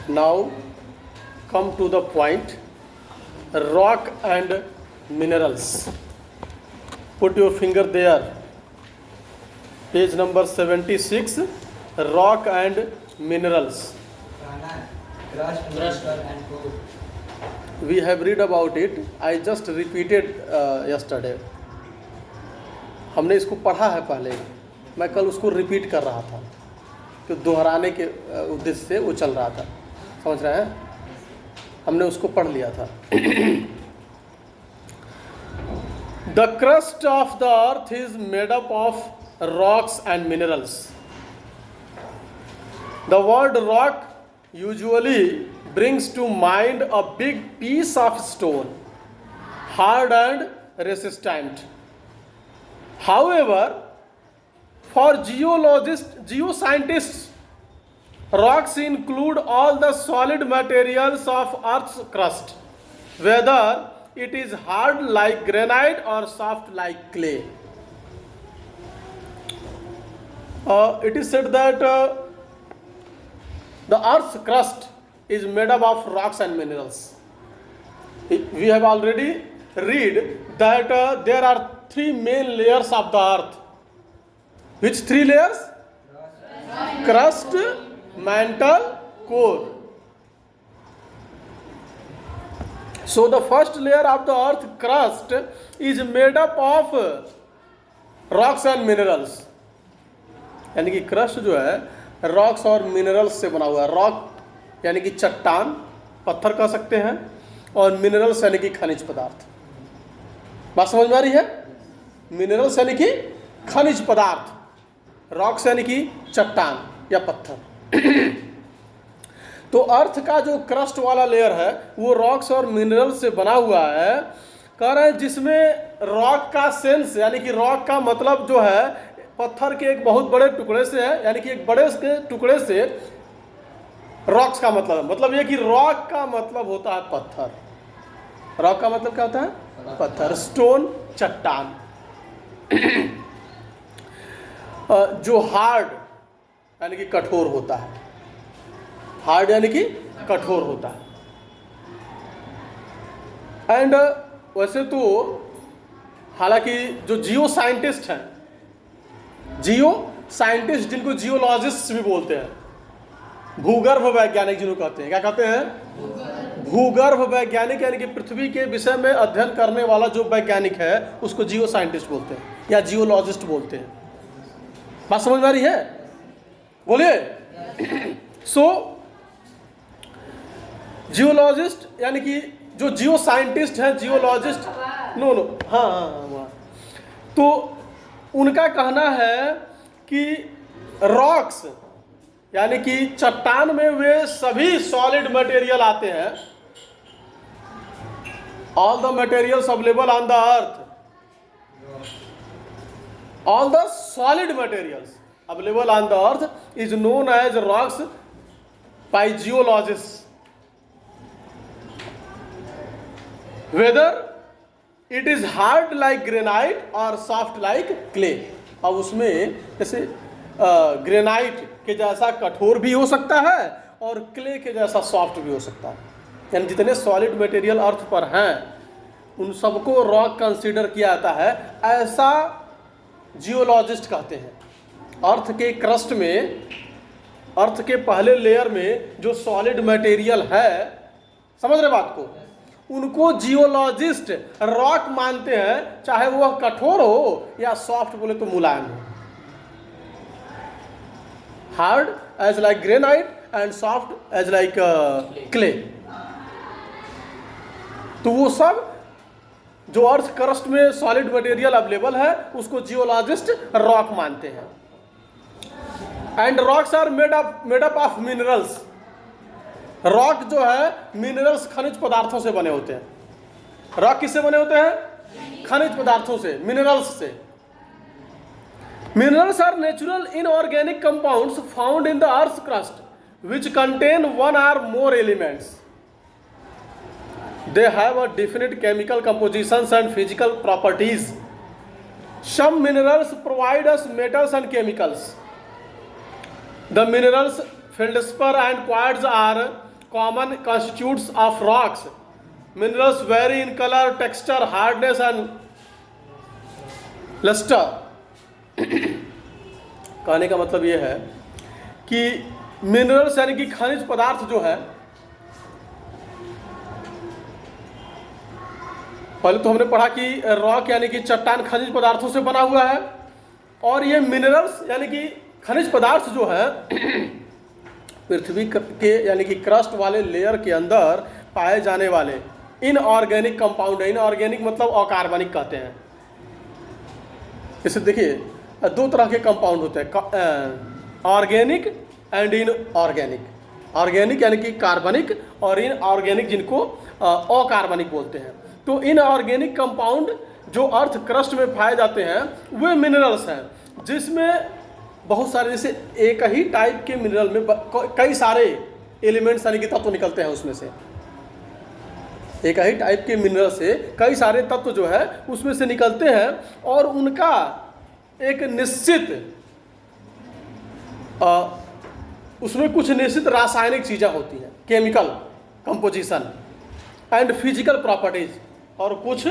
Now come to the point. Rock and minerals. Put your finger there. Page number 76. Rock and minerals. Crust and core. We have read about it. I just repeated yesterday. हमने इसको पढ़ा है पहले. मैं कल उसको repeat कर रहा था, कि दोहराने के उद्देश्य से वो चल रहा था. समझ रहे हैं? हमने उसको पढ़ लिया था. The crust of the earth is made up of rocks and minerals. The word rock usually brings to mind a big piece of stone, hard and resistant. However, for geoscientists, rocks include all the solid materials of Earth's crust, whether it is hard like granite or soft like clay. It is said that the Earth's crust is made up of rocks and minerals. We have already read that there are three main layers of the earth. Which three layers? Crust, mantle, core. So the first layer of the earth crust is made up of rocks and minerals. यानी कि crust जो है rocks और minerals से बना हुआ है. Rock यानी कि चट्टान, पत्थर कह सकते हैं, और मिनरल्स यानी कि खनिज पदार्थ. बात समझ में आ रही है? मिनरल्स यानी कि खनिज पदार्थ, रॉक्स यानी कि चट्टान या पत्थर. तो अर्थ का जो क्रस्ट वाला लेयर है वो रॉक्स और मिनरल्स से बना हुआ है. कह रहे हैं जिसमें रॉक का सेंस यानी कि रॉक का मतलब जो है पत्थर के एक बहुत बड़े टुकड़े से है, यानी कि एक बड़े के टुकड़े से रॉक्स का मतलब ये कि रॉक का मतलब होता है पत्थर. रॉक का मतलब क्या होता है? पत्थर, स्टोन, चट्टान. जो हार्ड यानी कि कठोर होता है. हार्ड यानी कि कठोर होता है. एंड वैसे तो हालांकि जो जियो साइंटिस्ट हैं, जियो साइंटिस्ट जिनको जियोलॉजिस्ट भी बोलते हैं, भूगर्भ वैज्ञानिक जिनको कहते हैं, क्या कहते हैं? भूगर्भ वैज्ञानिक, यानी कि पृथ्वी के विषय में अध्ययन करने वाला जो वैज्ञानिक है उसको जियो साइंटिस्ट बोलते हैं या जियोलॉजिस्ट बोलते हैं. बात समझ में आ रही है? बोलिए. सो जियोलॉजिस्ट यानी कि जो जियो साइंटिस्ट है, जियोलॉजिस्ट, हाँ, तो उनका कहना है कि रॉक्स यानी कि चट्टान में वे सभी सॉलिड मटेरियल आते हैं. All the materials available on the earth, all the solid materials available on the earth is known as rocks by geologists, whether it is hard like granite or soft like clay. अब उसमें जैसे granite के जैसा कठोर भी हो सकता है और क्ले के जैसा सॉफ्ट भी हो सकता है. यानी जितने सॉलिड मटेरियल अर्थ पर हैं उन सबको रॉक कंसीडर किया जाता है, ऐसा जियोलॉजिस्ट कहते हैं. अर्थ के क्रस्ट में, अर्थ के पहले लेयर में जो सॉलिड मटेरियल है, समझ रहे बात को, उनको जियोलॉजिस्ट रॉक मानते हैं, चाहे वह कठोर हो या सॉफ्ट बोले तो मुलायम हो. Hard as like granite and soft as like clay. तो वो सब जो अर्थ क्रस्ट में सॉलिड मटेरियल अवेलेबल है उसको जियोलॉजिस्ट रॉक मानते हैं. And rocks are made up of minerals. Rock जो है मिनरल्स, खनिज पदार्थों से बने होते हैं. रॉक किससे बने होते हैं? खनिज पदार्थों से, मिनरल्स से. Minerals are natural inorganic compounds found in the earth crust which contain one or more elements. They have a definite chemical compositions and physical properties. Some minerals provide us metals and chemicals. The minerals feldspar and quartz are common constitutes of rocks. Minerals vary in color, texture, hardness and luster. कहने का मतलब ये है कि minerals यानी कि खनिज पदार्थ जो है, पहले तो हमने पढ़ा कि रॉक यानी कि चट्टान खनिज पदार्थों से बना हुआ है, और ये मिनरल्स यानी कि खनिज पदार्थ जो है पृथ्वी के यानी कि क्रस्ट वाले लेयर के अंदर पाए जाने वाले इनऑर्गेनिक कंपाउंड है। इनऑर्गेनिक मतलब अकार्बनिक कहते हैं। इसे देखिए, दो तरह के कंपाउंड होते हैं, ऑर्गेनिक एंड इनऑर्गेनिक। ऑर्गेनिक यानी कि कार्बनिक और इनऑर्गेनिक जिनको अकार्बनिक बोलते हैं। तो इनऑर्गेनिक कंपाउंड जो अर्थ क्रस्ट में पाए जाते हैं वे मिनरल्स हैं, जिसमें बहुत सारे, जैसे एक ही टाइप के मिनरल में कई सारे एलिमेंट्स यानी कि तत्व निकलते हैं उसमें से। एक ही टाइप के मिनरल से कई सारे तत्व जो है उसमें से निकलते हैं, और उनका एक निश्चित उसमें कुछ निश्चित रासायनिक चीज़ें होती हैं, chemical composition and physical properties, और कुछ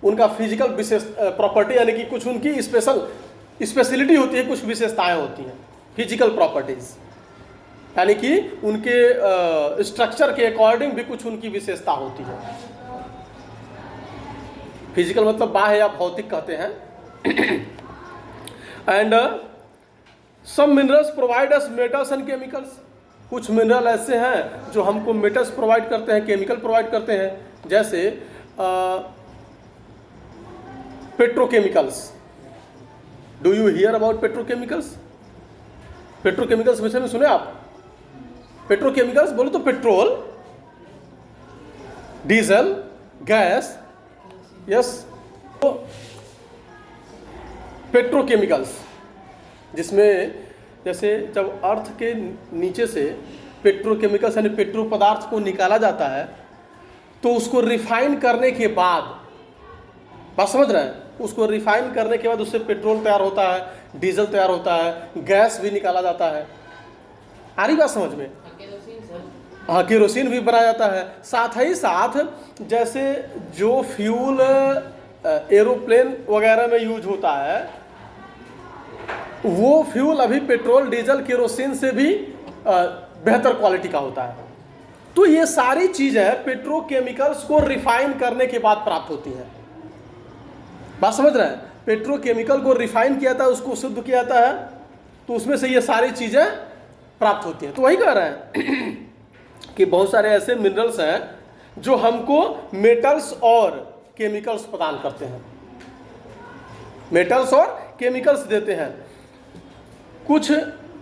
उनका फिजिकल विशेष प्रॉपर्टी यानी कि कुछ उनकी स्पेशलिटी होती है, कुछ विशेषताएं होती हैं, फिजिकल प्रॉपर्टीज यानी कि उनके स्ट्रक्चर के अकॉर्डिंग भी कुछ उनकी विशेषता होती है। फिजिकल मतलब बाह्य या भौतिक कहते हैं। And some minerals provide us metals and chemicals. कुछ मिनरल ऐसे हैं जो हमको मेटल्स प्रोवाइड करते हैं, केमिकल प्रोवाइड करते हैं, जैसे petrochemicals. Do you here about petrochemicals? Petrochemicals विषय में सुने आप? पेट्रोकेमिकल्स बोलो तो पेट्रोल, डीजल, गैस, यस। तो पेट्रोकेमिकल्स जिसमें जैसे जब अर्थ के नीचे से पेट्रोकेमिकल्स यानी पेट्रो पदार्थ को निकाला जाता है तो उसको रिफाइन करने के बाद, बात समझ रहे हैं, उसको रिफाइन करने के बाद उससे पेट्रोल तैयार होता है, डीजल तैयार होता है, गैस भी निकाला जाता है। आ रही बात समझ में? हाँ, केरोसिन भी बनाया जाता है। साथ ही साथ जैसे जो फ्यूल एरोप्लेन वगैरह में यूज होता है वो फ्यूल अभी पेट्रोल, डीजल, केरोसिन से भी बेहतर क्वालिटी का होता है। तो ये सारी चीज़ें पेट्रोकेमिकल्स को रिफाइन करने के बाद प्राप्त होती हैं। बात समझ रहे हैं? पेट्रोकेमिकल को रिफाइन किया जाता है, उसको शुद्ध किया जाता है, तो उसमें से ये सारी चीज़ें प्राप्त होती हैं। तो वही कह रहे हैं कि बहुत सारे ऐसे मिनरल्स हैं जो हमको मेटल्स और केमिकल्स प्रदान करते हैं, मेटल्स और केमिकल्स देते हैं। कुछ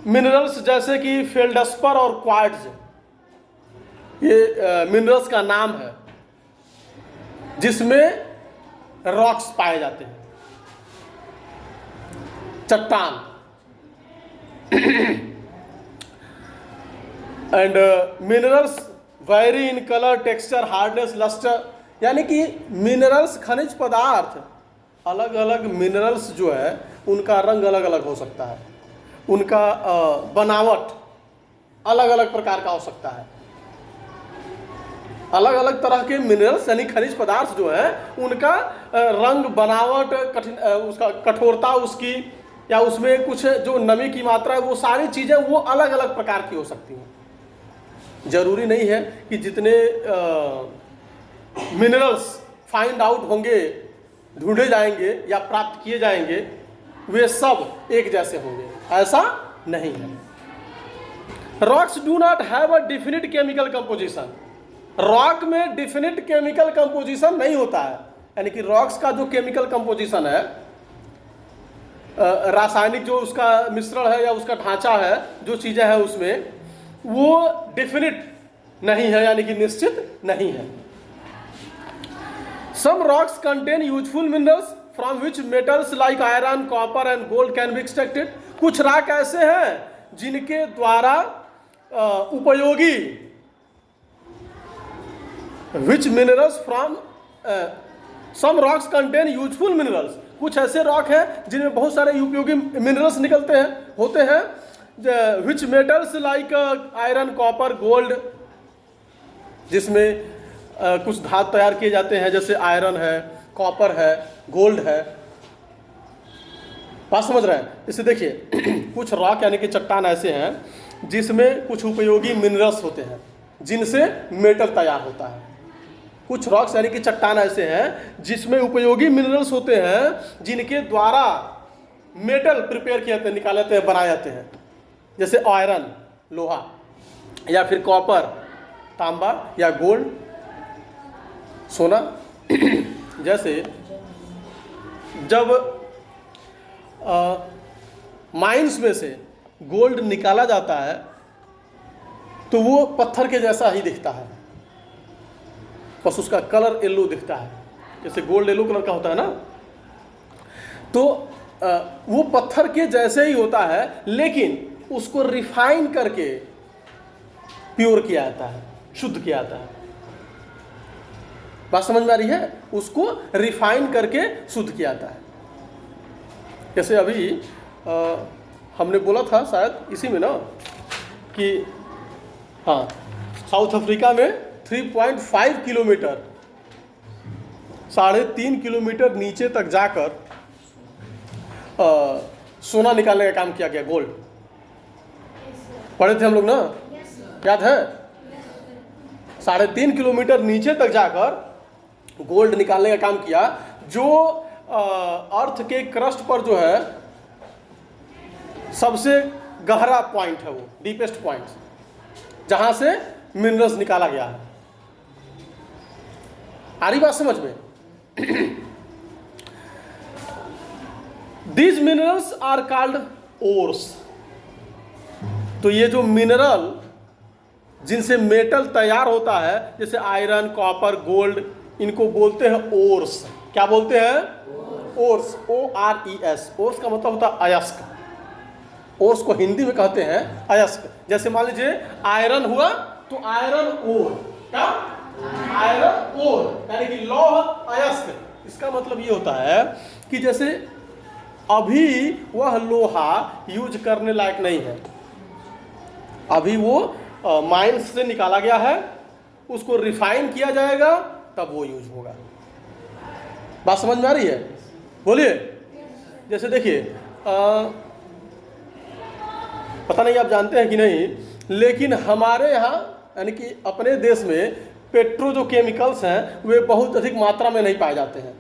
मिनरल्स जैसे कि फेल्डस्पर और क्वार्ट्ज, ये मिनरल्स का नाम है जिसमें रॉक्स पाए जाते हैं, चट्टान। And minerals vary in colour, texture, hardness, lustre, यानी कि मिनरल्स खनिज पदार्थ, अलग अलग मिनरल्स जो है उनका रंग अलग अलग हो सकता है, उनका बनावट अलग अलग प्रकार का हो सकता है। अलग अलग तरह के मिनरल्स यानी खनिज पदार्थ जो है उनका रंग, बनावट, उसका कठोरता उसकी, या उसमें कुछ जो नमी की मात्रा है, वो सारी चीज़ें वो अलग अलग प्रकार की हो सकती हैं। जरूरी नहीं है कि जितने मिनरल्स फाइंड आउट होंगे, ढूंढे जाएंगे या प्राप्त किए जाएंगे, वे सब एक जैसे होंगे, ऐसा नहीं है। Rocks do not have a definite chemical composition. Rock में डिफिनिट केमिकल कंपोजिशन नहीं होता है, यानी कि रॉक्स का जो केमिकल कंपोजिशन है, रासायनिक जो उसका मिश्रण है या उसका ढांचा है, जो चीज़ें हैं उसमें, वो डिफिनिट नहीं है, यानी कि निश्चित नहीं है। Some rocks contain useful minerals from which metals like iron, copper and gold can be extracted. कुछ रॉक ऐसे हैं जिनके द्वारा उपयोगी, which minerals from some rocks contain useful minerals. कुछ ऐसे रॉक हैं जिनमें बहुत सारे उपयोगी मिनरल्स निकलते हैं, होते हैं, which metals like iron, copper, gold, जिसमें कुछ धातु तैयार किए जाते हैं, जैसे आयरन है, कॉपर है, गोल्ड है। बात समझ रहे हैं? इसे देखिए कुछ रॉक यानी कि चट्टान ऐसे हैं जिसमें कुछ उपयोगी मिनरल्स होते हैं जिनसे मेटल तैयार होता है। कुछ रॉक्स यानी कि चट्टान ऐसे हैं जिसमें उपयोगी मिनरल्स होते हैं जिनके द्वारा मेटल प्रिपेयर किए जाते हैं, निकाले जाते हैं, बनाए जाते हैं। जैसे आयरन, लोहा, या फिर कॉपर, तांबा, या गोल्ड, सोना। जैसे जब माइंस में से गोल्ड निकाला जाता है तो वो पत्थर के जैसा ही दिखता है, बस उसका कलर येलो दिखता है, जैसे गोल्ड येलो कलर का होता है ना। तो वो पत्थर के जैसे ही होता है, लेकिन उसको रिफाइन करके प्योर किया जाता है, शुद्ध किया जाता है। बात समझ में आ रही है? उसको रिफाइन करके शुद्ध किया जाता है। जैसे अभी हमने बोला था शायद इसी में ना कि हाँ, साउथ अफ्रीका में 3.5 किलोमीटर, 3.5 किलोमीटर नीचे तक जाकर सोना निकालने का काम किया गया, गोल्ड। पढ़े थे हम लोग ना, याद है? 3.5 किलोमीटर नीचे तक जाकर गोल्ड निकालने का काम किया, जो अर्थ के क्रस्ट पर जो है सबसे गहरा पॉइंट है, वो डीपेस्ट पॉइंट, जहां से मिनरल्स निकाला गया है। आ रही बात समझ में? These minerals are called ores. तो ये जो मिनरल जिनसे मेटल तैयार होता है, जैसे आयरन, कॉपर, गोल्ड, इनको बोलते हैं ओर्स। क्या बोलते हैं? Ores, ORES। ओर्स का मतलब होता है अयस्क। ओर्स को हिंदी में कहते हैं अयस्क। जैसे मान लीजिए आयरन हुआ तो आयरन ओर, क्या? आयरन ओर यानी कि लौह अयस्क। इसका मतलब ये होता है कि जैसे अभी वह लोहा यूज करने लायक नहीं है, अभी वो माइंस से निकाला गया है, उसको रिफाइन किया जाएगा, तब वो यूज होगा। बात समझ में आ रही है? बोलिए। जैसे देखिए पता नहीं आप जानते हैं कि नहीं, लेकिन हमारे यहाँ यानी कि अपने देश में पेट्रो जो केमिकल्स हैं वे बहुत अधिक मात्रा में नहीं पाए जाते हैं।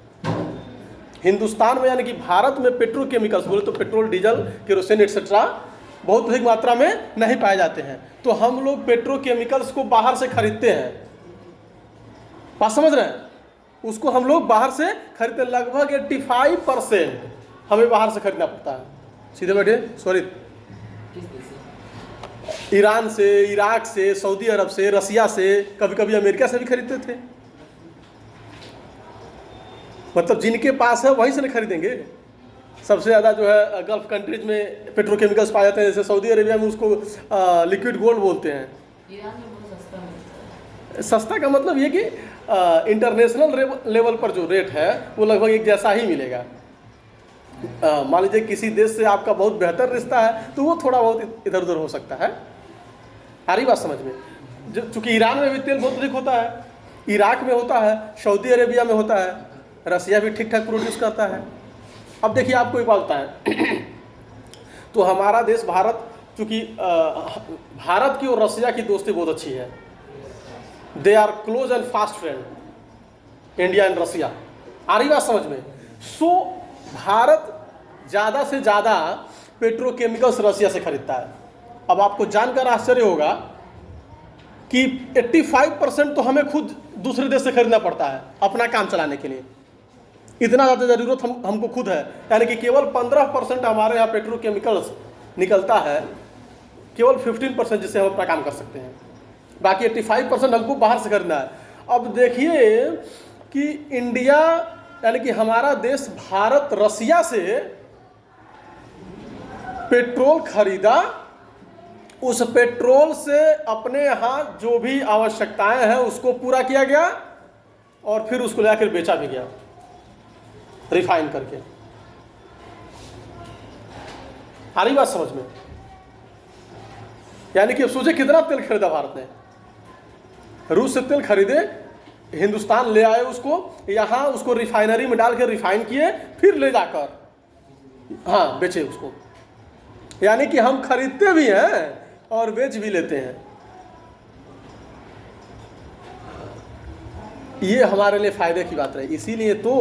हिंदुस्तान में यानी कि भारत में पेट्रो केमिकल्स बोले तो पेट्रोल, डीजल, केरोसिन एक्सेट्रा बहुत अधिक मात्रा में नहीं पाए जाते हैं। तो हम लोग पेट्रो केमिकल्स को बाहर से खरीदते हैं। बात समझ रहे हैं? उसको हम लोग बाहर से खरीदते, लगभग 85% हमें बाहर से खरीदना पड़ता है। सीधे बैठे, सॉरी, ईरान से, इराक से, सऊदी अरब से, रसिया से, कभी कभी अमेरिका से भी खरीदते थे। मतलब जिनके पास है वहीं से नहीं खरीदेंगे। सबसे ज़्यादा जो है गल्फ कंट्रीज में पेट्रोकेमिकल्स पाए जाते हैं, जैसे सऊदी अरेबिया में उसको लिक्विड गोल्ड बोलते हैं। ईरान में बहुत सस्ता मिलता है। सस्ता का मतलब ये कि इंटरनेशनल लेवल पर जो रेट है वो लगभग एक जैसा ही मिलेगा। मान लीजिए किसी देश से आपका बहुत बेहतर रिश्ता है तो वो थोड़ा बहुत इधर उधर हो सकता है। आ रही बात समझ में? चूँकि ईरान में भी तेल बहुत अधिक होता है, इराक में होता है, सऊदी अरेबिया में होता है, रसिया भी ठीक ठाक प्रोड्यूस करता है। अब देखिए आपको एक बात बताएं तो हमारा देश भारत, चूँकि भारत की और रसिया की दोस्ती बहुत अच्छी है। They are close and fast friend, India and Russia. आ रही बात समझ में? सो भारत ज़्यादा से ज़्यादा पेट्रोकेमिकल्स रसिया से खरीदता है। अब आपको जानकर आश्चर्य होगा कि 85% तो हमें खुद दूसरे देश से खरीदना पड़ता है अपना काम चलाने के लिए। इतना ज़्यादा ज़रूरत हमको खुद है, यानी कि केवल 15% हमारे यहाँ पेट्रोकेमिकल्स निकलता है, केवल 15% जिससे हम अपना काम कर सकते हैं, बाकी 85% हमको बाहर से खरीदना है। अब देखिए कि इंडिया यानी कि हमारा देश भारत रसिया से पेट्रोल खरीदा, उस पेट्रोल से अपने यहाँ जो भी आवश्यकताएं हैं उसको पूरा किया गया और फिर उसको लाकर बेचा भी गया रिफाइन करके। आ रही बात समझ में? यानी कि अब सोचे कितना तेल खरीदा भारत ने, रूस से तेल खरीदे, हिंदुस्तान ले आए उसको, यहाँ उसको रिफाइनरी में डाल के रिफाइन किए, फिर ले जाकर हाँ बेचे उसको। यानी कि हम खरीदते भी हैं और बेच भी लेते हैं। ये हमारे लिए फायदे की बात है। इसीलिए तो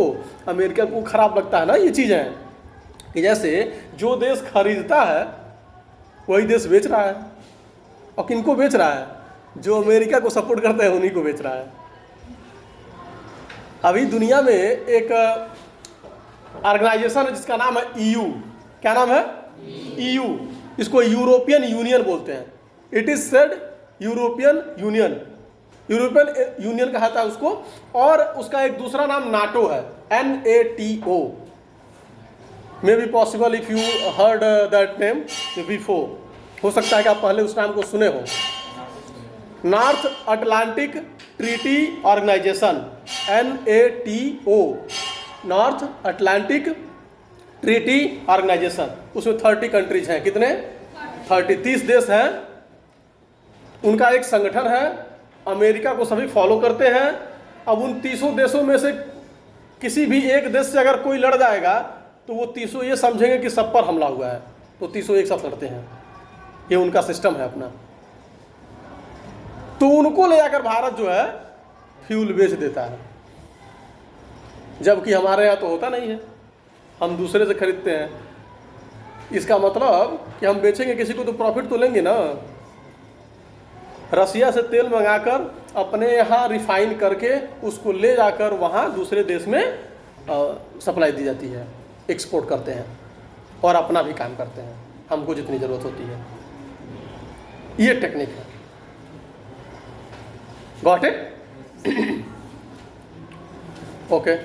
अमेरिका को खराब लगता है ना ये चीज़ें, कि जैसे जो देश खरीदता है वही देश बेच रहा है। और किनको बेच रहा है? जो अमेरिका को सपोर्ट करते हैं उन्हीं को बेच रहा है। अभी दुनिया में एक ऑर्गेनाइजेशन है जिसका नाम है EU। क्या नाम है? EU। इसको यूरोपियन यूनियन बोलते हैं। It is said European union, European union कहता है उसको। और उसका एक दूसरा नाम नाटो है, NATO। May be possible if you heard that name before, हो सकता है कि आप पहले उस नाम को सुने हो। North Atlantic Treaty Organization, NATO, North Atlantic Treaty Organization. उसमें 30 कंट्रीज हैं। कितने? 30 देश हैं। उनका एक संगठन है, अमेरिका को सभी फॉलो करते हैं। अब उन 30 देशों में से किसी भी एक देश से अगर कोई लड़ जाएगा तो वो 30 ये समझेंगे कि सब पर हमला हुआ है, तो 30 एक साथ लड़ते हैं। ये उनका सिस्टम है अपना। तो उनको ले जाकर भारत जो है फ्यूल बेच देता है, जबकि हमारे यहाँ तो होता नहीं है, हम दूसरे से खरीदते हैं। इसका मतलब कि हम बेचेंगे किसी को तो प्रॉफिट तो लेंगे ना। रसिया से तेल मंगाकर अपने यहाँ रिफाइन करके उसको ले जाकर वहाँ दूसरे देश में सप्लाई दी जाती है, एक्सपोर्ट करते हैं और अपना भी काम करते हैं, हमको जितनी ज़रूरत होती है। ये टेक्निक है। Got it? ओके।